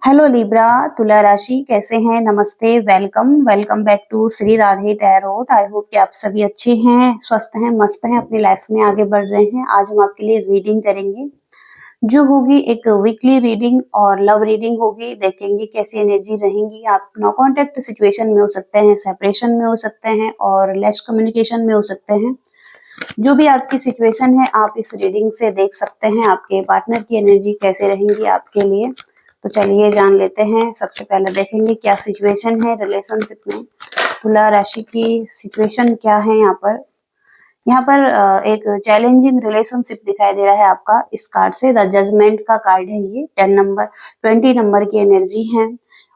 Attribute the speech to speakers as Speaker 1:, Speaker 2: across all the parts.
Speaker 1: Hello Libra, तुला राशि कैसे हैं? नमस्ते, welcome welcome back to Shri Radhe Tarot. I hope कि आप सभी अच्छे हैं, स्वस्थ हैं, मस्त हैं, अपनी लाइफ में आगे बढ़ रहे हैं। आज हम आपके लिए रीडिंग करेंगे जो होगी एक वीकली रीडिंग और लव रीडिंग होगी। देखेंगे कैसी एनर्जी रहेंगी। आप नो कांटेक्ट सिचुएशन में हो सकते हैं, सेपरेशन में हो सकते हैं और लेस कम्युनिकेशन में हो सकते हैं। जो भी आपकी सिचुएशन है आप इस रीडिंग से देख सकते हैं आपके पार्टनर की एनर्जी कैसे रहेंगी आपके लिए। तो चलिए जान लेते हैं। सबसे पहले देखेंगे क्या सिचुएशन है रिलेशनशिप में। तुला राशि की सिचुएशन क्या है यहाँ पर। एक चैलेंजिंग रिलेशनशिप दिखाई दे रहा है आपका इस कार्ड से। द जजमेंट का कार्ड है ये। 20 नंबर की एनर्जी है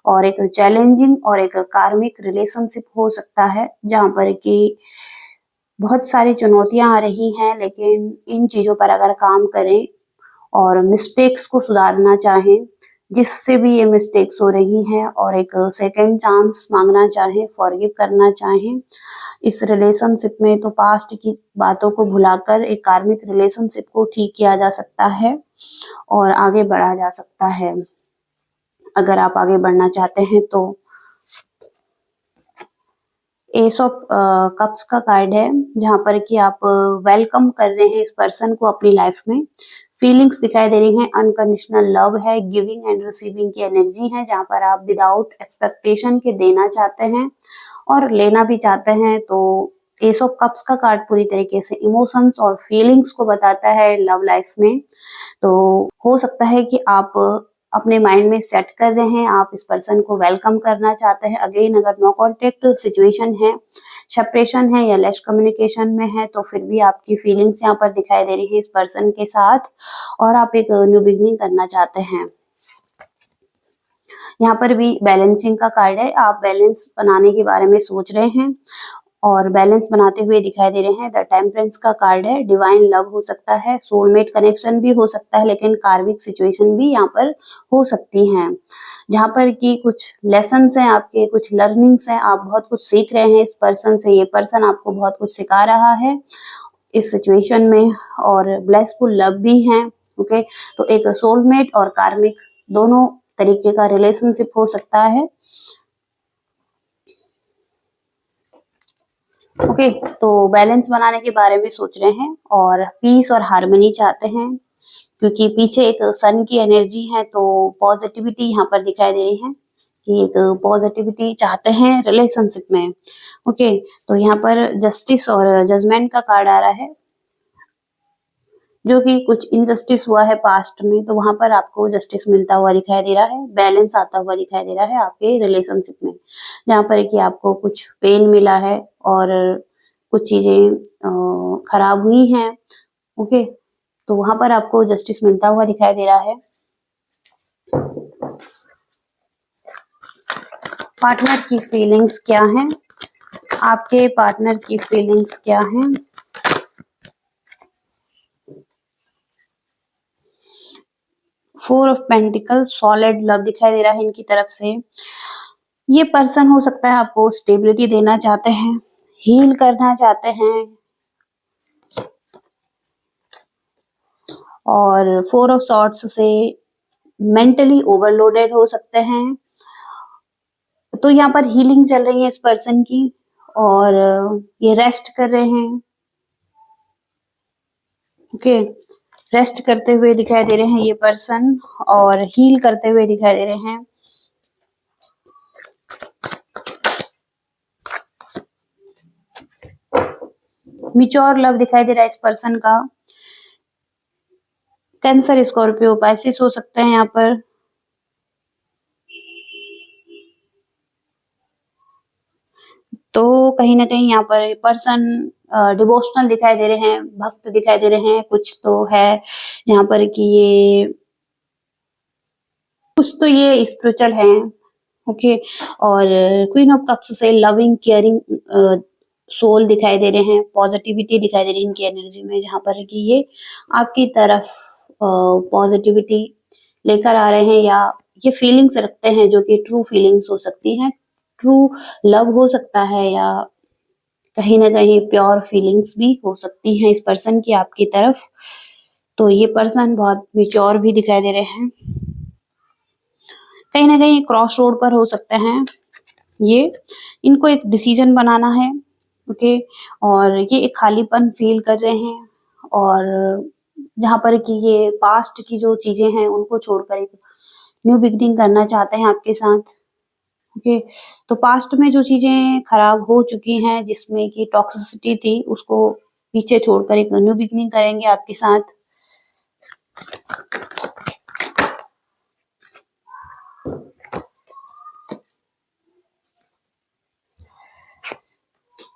Speaker 1: और एक चैलेंजिंग और एक कार्मिक रिलेशनशिप हो सकता है जहां पर कि बहुत सारी चुनौतियां आ रही हैं, लेकिन इन चीजों पर अगर काम करें और मिस्टेक्स को सुधारना चाहें जिससे भी ये मिस्टेक्स हो रही हैं और एक सेकंड चांस मांगना चाहें, फॉरगिव करना चाहें इस रिलेशनशिप में, तो पास्ट की बातों को भुलाकर एक कार्मिक रिलेशनशिप को ठीक किया जा सकता है और आगे बढ़ा जा सकता है। अगर आप आगे बढ़ना चाहते हैं तो एस ऑफ कप्स का कार्ड है जहां पर कि आप वेलकम कर रहे हैं इस पर्सन को अपनी लाइफ में। फीलिंग्स दिखाई दे रही हैं, अनकंडीशनल लव है, गिविंग एंड रिसीविंग की एनर्जी है जहां पर आप विदाउट एक्सपेक्टेशन के देना चाहते हैं और लेना भी चाहते हैं। तो एस ऑफ कप्स का कार्ड पूरी तरीके से इमोशंस और फीलिंग्स को बताता है लव लाइफ में। तो हो सकता है कि आप अपने माइंड में सेट कर रहे हैं, आप इस पर्सन को वेलकम करना चाहते हैं अगेन। अगर नो कॉन्टेक्ट सिचुएशन है, सेपरेशन है या लेस कम्युनिकेशन में है तो फिर भी आपकी फीलिंग्स यहाँ पर दिखाई दे रही है इस पर्सन के साथ और आप एक न्यू बिगनिंग करना चाहते हैं। यहाँ पर भी बैलेंसिंग का कार्ड है। आप बैलेंस बनाने के बारे में सोच रहे हैं और बैलेंस बनाते हुए दिखाई दे रहे हैं। द टेम्परेंस का कार्ड है। डिवाइन लव हो सकता है, सोलमेट कनेक्शन भी हो सकता है, लेकिन कार्मिक सिचुएशन भी यहाँ पर हो सकती हैं जहाँ पर कि कुछ लेसन्स हैं आपके, कुछ लर्निंग्स हैं, आप बहुत कुछ सीख रहे हैं इस पर्सन से। ये पर्सन आपको बहुत कुछ सिखा रहा है इस सिचुएशन में और ब्लेसफुल लव भी है। ओके, तो एक सोलमेट और कार्मिक दोनों तरीके का रिलेशनशिप हो सकता है। ओके, तो बैलेंस बनाने के बारे में सोच रहे हैं और पीस और हार्मनी चाहते हैं क्योंकि पीछे एक सन की एनर्जी है। तो पॉजिटिविटी यहाँ पर दिखाई दे रही है कि एक पॉजिटिविटी चाहते हैं रिलेशनशिप में। ओके, तो यहाँ पर जस्टिस और जजमेंट का कार्ड आ रहा है जो कि कुछ इनजस्टिस हुआ है पास्ट में, तो वहां पर आपको जस्टिस मिलता हुआ दिखाई दे रहा है, बैलेंस आता हुआ दिखाई दे रहा है आपके रिलेशनशिप में जहां पर कि आपको कुछ पेन मिला है और कुछ चीजें खराब हुई हैं। ओके, तो वहां पर आपको जस्टिस मिलता हुआ दिखाई दे रहा है। पार्टनर की फीलिंग्स क्या हैं? आपके पार्टनर की फीलिंग्स क्या हैं? Four of pentacle, solid love दिखाई दे रहा है इनकी तरफ से। ये पर्सन हो सकता है आपको स्टेबिलिटी देना चाहते हैं, हील करना चाहते हैं और फोर ऑफ सॉर्ड्स से मेंटली ओवरलोडेड हो सकते हैं। तो यहाँ पर हीलिंग चल रही है इस पर्सन की और ये रेस्ट कर रहे हैं। ओके, रेस्ट करते हुए दिखाई दे रहे हैं ये पर्सन और हील करते हुए दिखाई दे रहे हैं। मैच्योर लव दिखाई दे रहा है इस पर्सन का। कैंसर, स्कॉर्पियो, पाइसेस हो सकते हैं यहाँ पर। तो कहीं ना कहीं यहाँ पर पर्सन डिवोशनल दिखाई दे रहे हैं, भक्त दिखाई दे रहे हैं। कुछ तो है जहाँ पर कि ये कुछ तो ये स्पिरिचुअल है। ओके, और क्वीन ऑफ कप्स से लविंग केयरिंग सोल दिखाई दे रहे हैं, पॉजिटिविटी दिखाई दे रही है इनकी एनर्जी में जहाँ पर कि ये आपकी तरफ पॉजिटिविटी लेकर आ रहे हैं या ये फीलिंग्स रखते हैं जो कि ट्रू फीलिंग्स हो सकती हैं, ट्रू लव हो सकता है या कहीं ना कहीं प्योर फीलिंग्स भी हो सकती हैं इस पर्सन की आपकी तरफ। तो ये पर्सन बहुत मैच्योर भी दिखाई दे रहे हैं। कहीं ना कहीं क्रॉस रोड पर हो सकते हैं ये। इनको एक डिसीजन बनाना है। ओके। और ये एक खालीपन फील कर रहे हैं, और जहां पर कि ये पास्ट की जो चीजें हैं उनको छोड़कर एक न्यू बिगनिंग करना चाहते हैं आपके साथ। ओके। तो पास्ट में जो चीजें खराब हो चुकी हैं, जिसमें कि टॉक्सिसिटी थी, उसको पीछे छोड़कर एक न्यू बिगनिंग करेंगे आपके साथ।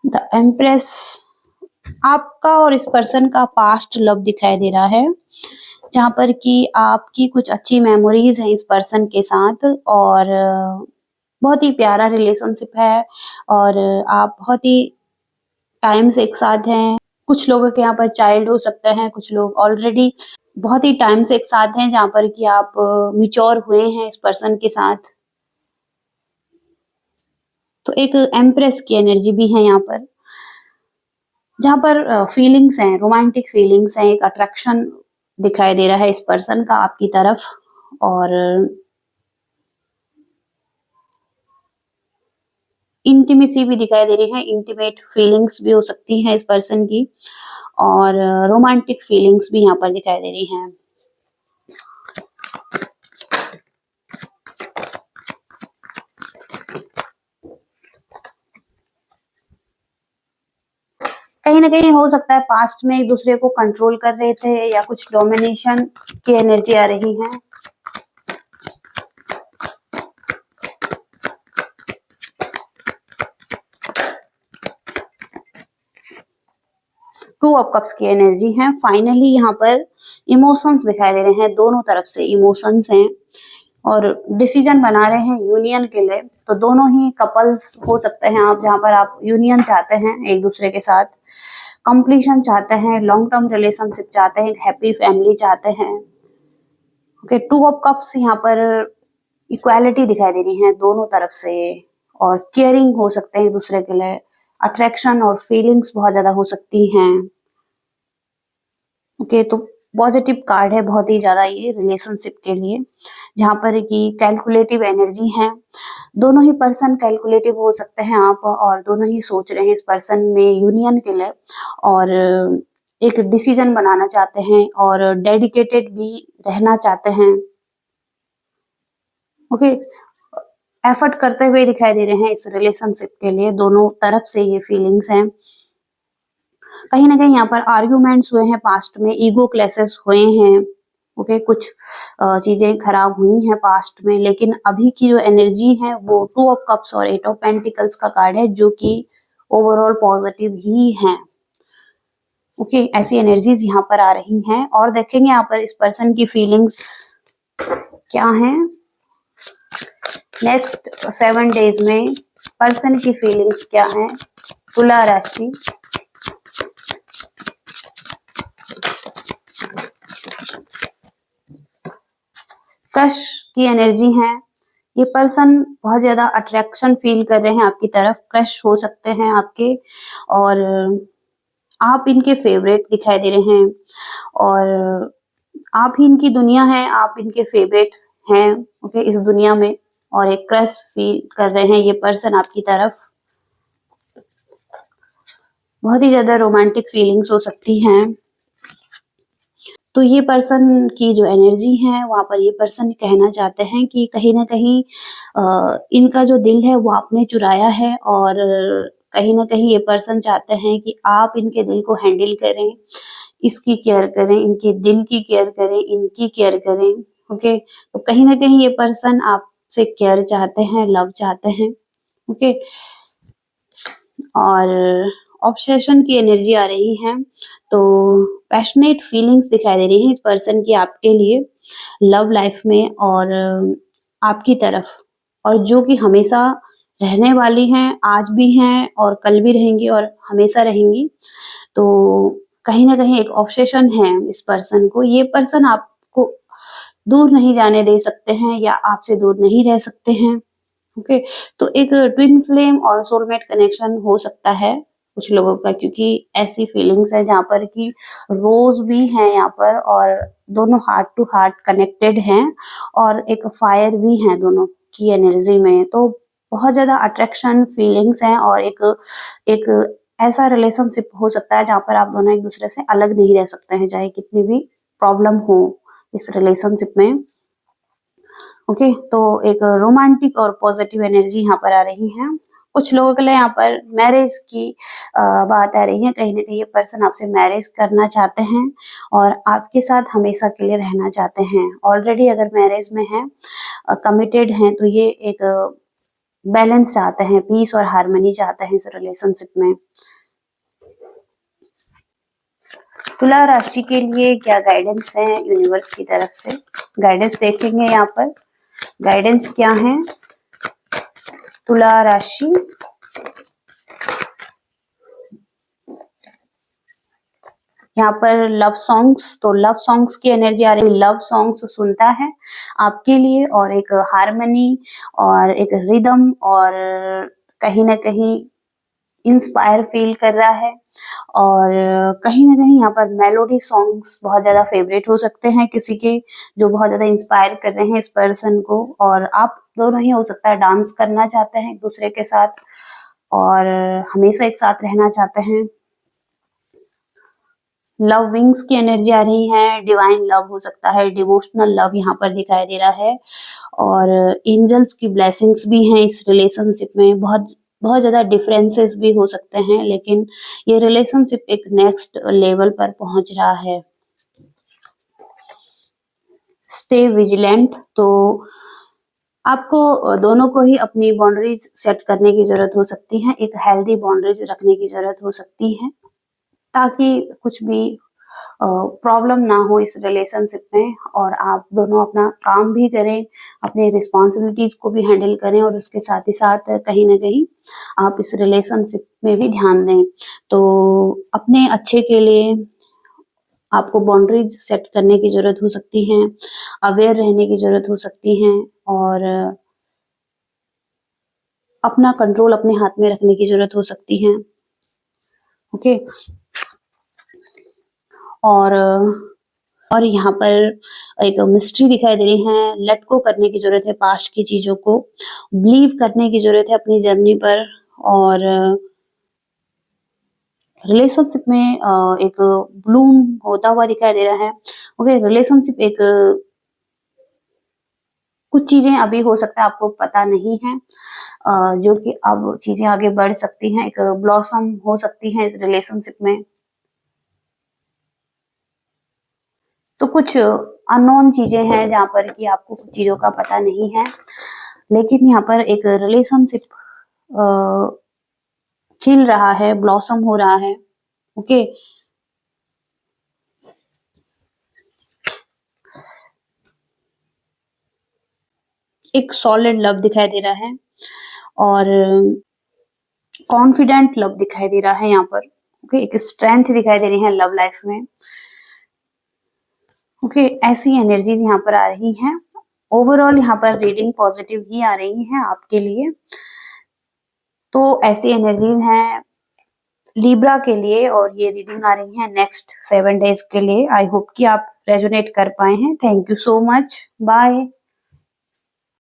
Speaker 1: द एम्प्रेस, आपका और इस पर्सन का पास्ट लव दिखाई दे रहा है, जहां पर कि आपकी कुछ अच्छी मेमोरीज हैं इस पर्सन के साथ, और बहुत ही प्यारा रिलेशनशिप है, और आप बहुत ही टाइम से एक साथ हैं। कुछ लोगों के यहाँ पर चाइल्ड हो सकते हैं, कुछ लोग ऑलरेडी बहुत ही टाइम से एक साथ हैं, जहां पर कि आप मिच्योर हुए हैं इस पर्सन के साथ। तो एक एम्प्रेस की एनर्जी भी है यहाँ पर, जहां पर फीलिंग्स हैं, रोमांटिक फीलिंग्स हैं, एक अट्रैक्शन दिखाई दे रहा है इस पर्सन का आपकी तरफ, और इंटीमेसी भी दिखाई दे रही है। इंटीमेट फीलिंग्स भी हो सकती हैं इस पर्सन की, और रोमांटिक फीलिंग्स भी यहाँ पर दिखाई दे रही हैं। कहीं ना कहीं हो सकता है पास्ट में एक दूसरे को कंट्रोल कर रहे थे, या कुछ डोमिनेशन की एनर्जी आ रही है। टू ऑफ कप्स की एनर्जी है। फाइनली यहाँ पर इमोशंस दिखाई दे रहे हैं, दोनों तरफ से इमोशंस हैं, और डिसीजन बना रहे हैं यूनियन के लिए। तो दोनों ही कपल्स हो सकते हैं आप, जहां पर आप यूनियन चाहते हैं एक दूसरे के साथ, कंप्लीशन चाहते हैं, लॉन्ग टर्म रिलेशनशिप चाहते हैं, हैप्पी फैमिली चाहते हैं। ओके। टू ऑफ कप्स यहाँ पर इक्वालिटी दिखाई दे रही है दोनों तरफ से, और केयरिंग हो सकते हैं एक दूसरे के लिए, अट्रैक्शन और फीलिंग्स बहुत ज्यादा हो सकती हैं। ओके। तो पॉजिटिव कार्ड है बहुत ही ज्यादा ये रिलेशनशिप के लिए, जहां पर कि कैलकुलेटिव एनर्जी है। दोनों ही पर्सन कैलकुलेटिव हो सकते हैं आप, और दोनों ही सोच रहे हैं इस पर्सन में यूनियन के लिए, और एक डिसीजन बनाना चाहते हैं, और डेडिकेटेड भी रहना चाहते हैं। ओके। एफर्ट करते हुए दिखाई दे रहे हैं इस रिलेशनशिप के लिए, दोनों तरफ से ये फीलिंग्स हैं। कहीं ना कहीं यहाँ पर आर्ग्यूमेंट्स हुए हैं पास्ट में, ईगो क्लैशेस हुए हैं। ओके। कुछ चीजें खराब हुई हैं पास्ट में, लेकिन अभी की जो एनर्जी है वो टू ऑफ कप्स और एट ऑफ पेंटिकल्स का कार्ड है, जो कि ओवरऑल पॉजिटिव ही है। ओके। ऐसी एनर्जीज यहाँ पर आ रही हैं, और देखेंगे यहाँ पर इस पर्सन की फीलिंग्स क्या हैं। नेक्स्ट 7 डेज में पर्सन की फीलिंग्स क्या हैं। तुला राशि, क्रश की एनर्जी है। ये पर्सन बहुत ज्यादा अट्रैक्शन फील कर रहे हैं आपकी तरफ, क्रश हो सकते हैं आपके, और आप इनके फेवरेट दिखाई दे रहे हैं, और आप ही इनकी दुनिया है, आप इनके फेवरेट हैं। ओके। इस दुनिया में, और एक क्रश फील कर रहे हैं ये पर्सन आपकी तरफ। बहुत ही ज्यादा रोमांटिक फीलिंग्स हो सकती हैं। तो ये पर्सन की जो एनर्जी है, वहां पर ये पर्सन कहना चाहते हैं कि कहीं ना कहीं इनका जो दिल है वो आपने चुराया है, और कहीं ना कहीं ये पर्सन चाहते हैं कि आप इनके दिल को हैंडल करें, इसकी केयर करें, इनके दिल की केयर करें, इनकी केयर करें। ओके। तो कहीं ना कहीं ये पर्सन आपसे केयर चाहते हैं, लव चाहते हैं। ओके। और ऑब्सेशन की एनर्जी आ रही है। तो पैशनेट फीलिंग्स दिखाई दे रही है इस पर्सन की आपके लिए, लव लाइफ में, और आपकी तरफ, और जो कि हमेशा रहने वाली हैं, आज भी हैं, और कल भी रहेंगी, और हमेशा रहेंगी। तो कहीं ना कहीं एक ऑब्सेशन है इस पर्सन को। ये पर्सन आपको दूर नहीं जाने दे सकते हैं, या आपसे दूर नहीं रह सकते हैं। ओके। तो एक ट्विन फ्लेम और सोलमेट कनेक्शन हो सकता है कुछ लोगों का, क्योंकि ऐसी फीलिंग्स है जहाँ पर कि रोज भी है यहाँ पर, और दोनों हार्ट टू हार्ट कनेक्टेड हैं, और एक फायर भी है दोनों की एनर्जी में। तो बहुत ज्यादा अट्रैक्शन फीलिंग्स हैं, और एक ऐसा रिलेशनशिप हो सकता है जहाँ पर आप दोनों एक दूसरे से अलग नहीं रह सकते हैं, चाहे कितनी भी प्रॉब्लम हो इस रिलेशनशिप में। ओके, तो एक रोमांटिक और पॉजिटिव एनर्जी यहाँ पर आ रही है। कुछ लोगों के लिए यहाँ पर मैरिज की बात आ रही है। कहीं ना कहीं ये पर्सन आपसे मैरिज करना चाहते हैं और आपके साथ हमेशा के लिए रहना चाहते हैं। ऑलरेडी अगर मैरिज में है, कमिटेड हैं, तो ये एक बैलेंस चाहते हैं, पीस और हार्मनी चाहते हैं इस रिलेशनशिप में। तुला राशि के लिए क्या गाइडेंस है यूनिवर्स की तरफ से? गाइडेंस देखेंगे यहाँ पर। गाइडेंस क्या है तुला राशि? यहाँ पर लव सॉन्ग्स, तो लव सॉन्ग्स की एनर्जी आ रही है। लव सॉन्ग्स सुनता है आपके लिए, और एक हार्मनी और एक रिदम, और कहीं ना कहीं इंस्पायर फील कर रहा है। और कहीं ना कहीं यहाँ पर मेलोडी सॉन्ग्स बहुत ज्यादा फेवरेट हो सकते हैं किसी के, जो बहुत ज्यादा इंस्पायर कर रहे हैं इस पर्सन को। और आप दोनों ही हो सकता है डांस करना चाहते हैं एक दूसरे के साथ, और हमेशा एक साथ रहना चाहते हैं। लव विंग्स की एनर्जी आ रही है। डिवाइन लव हो सकता है, डिवोशनल लव यहाँ पर दिखाई दे रहा है, और एंजल्स की ब्लेसिंग्स भी हैं इस रिलेशनशिप में। बहुत बहुत ज्यादा डिफरेंसेस भी हो सकते हैं, लेकिन ये रिलेशनशिप एक नेक्स्ट लेवल पर पहुंच रहा है। स्टे विजिलेंट, तो आपको दोनों को ही अपनी बाउंड्रीज सेट करने की जरूरत हो सकती है। एक हेल्दी बाउंड्रीज रखने की जरूरत हो सकती है, ताकि कुछ भी प्रॉब्लम ना हो इस रिलेशनशिप में, और आप दोनों अपना काम भी करें, अपनी रिस्पॉन्सिबिलिटीज को भी हैंडल करें, और उसके साथ ही साथ कहीं ना कहीं आप इस रिलेशनशिप में भी ध्यान दें। तो अपने अच्छे के लिए आपको बाउंड्रीज सेट करने की जरूरत हो सकती है, अवेयर रहने की जरूरत हो सकती है, और अपना कंट्रोल अपने हाथ में रखने की जरूरत हो सकती है। ओके, और यहाँ पर एक मिस्ट्री दिखाई दे रही है। लेट गो करने की जरूरत है पास्ट की चीजों को, बिलीव करने की जरूरत है अपनी जर्नी पर, और रिलेशनशिप में एक ब्लूम होता हुआ दिखाई दे रहा है। ओके, रिलेशनशिप एक कुछ चीजें अभी हो सकता है आपको पता नहीं है, जो कि अब चीजें आगे बढ़ सकती हैं। एक ब्लॉसम हो सकती है रिलेशनशिप में। तो कुछ अननोन चीजें हैं जहाँ पर कि आपको कुछ चीजों का पता नहीं है, लेकिन यहाँ पर एक रिलेशनशिप खिल रहा है, ब्लॉसम हो रहा है। ओके, एक सॉलिड लव दिखाई दे रहा है, और कॉन्फिडेंट लव दिखाई दे रहा है यहाँ पर। ओके, एक स्ट्रेंथ दिखाई दे रही है लव लाइफ में। ओके, ऐसी एनर्जीज यहाँ पर आ रही हैं। ओवरऑल यहाँ पर रीडिंग पॉजिटिव ही आ रही है आपके लिए। तो ऐसी एनर्जीज हैं लिब्रा के लिए, और ये रीडिंग आ रही है नेक्स्ट 7 डेज के लिए। आई होप कि आप रेजोनेट कर पाए हैं। Thank you so much, bye.